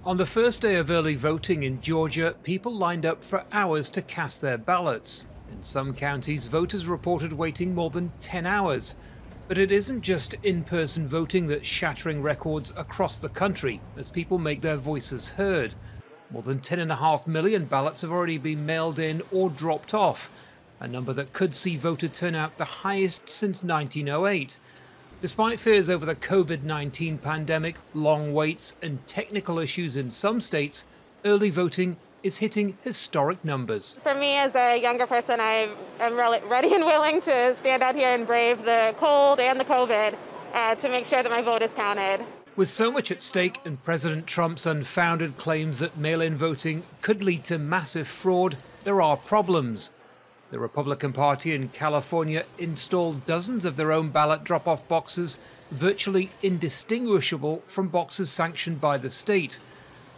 On the first day of early voting in Georgia, people lined up for hours to cast their ballots. In some counties, voters reported waiting more than 10 hours. But it isn't just in-person voting that's shattering records across the country as people make their voices heard. More than 10.5 million ballots have already been mailed in or dropped off, a number that could see voter turnout the highest since 1908. Despite fears over the COVID-19 pandemic, long waits and technical issues in some states, early voting is hitting historic numbers. For me as a younger person, I am really ready and willing to stand out here and brave the cold and the COVID to make sure that my vote is counted. With so much at stake and President Trump's unfounded claims that mail-in voting could lead to massive fraud, there are problems. The Republican Party in California installed dozens of their own ballot drop-off boxes, virtually indistinguishable from boxes sanctioned by the state.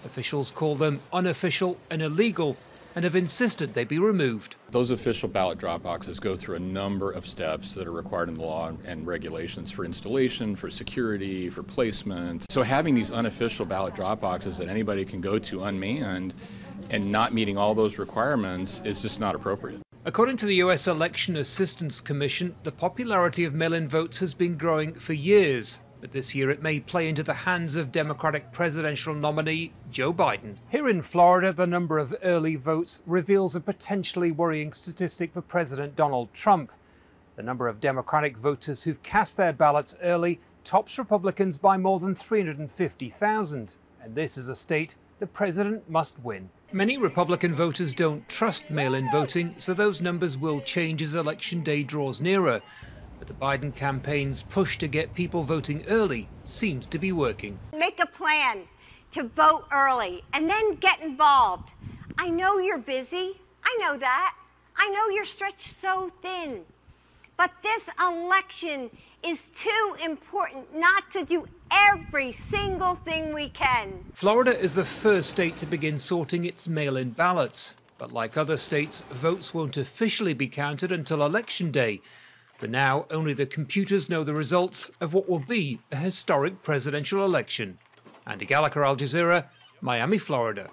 Officials call them unofficial and illegal and have insisted they be removed. Those official ballot drop boxes go through a number of steps that are required in the law and regulations for installation, for security, for placement. So having these unofficial ballot drop boxes that anybody can go to unmanned and not meeting all those requirements is just not appropriate. According to the U.S. Election Assistance Commission, the popularity of mail-in votes has been growing for years, but this year it may play into the hands of Democratic presidential nominee Joe Biden. Here in Florida, the number of early votes reveals a potentially worrying statistic for President Donald Trump. The number of Democratic voters who've cast their ballots early tops Republicans by more than 350,000, and this is a state the president must win. Many Republican voters don't trust mail-in voting, so those numbers will change as Election Day draws nearer. But the Biden campaign's push to get people voting early seems to be working. Make a plan to vote early and then get involved. I know you're busy. I know that. I know you're stretched so thin. But this election is too important not to do every single thing we can. Florida is the first state to begin sorting its mail-in ballots. But like other states, votes won't officially be counted until Election Day. For now, only the computers know the results of what will be a historic presidential election. Andy Gallacher, Aljazeera, Miami, Florida.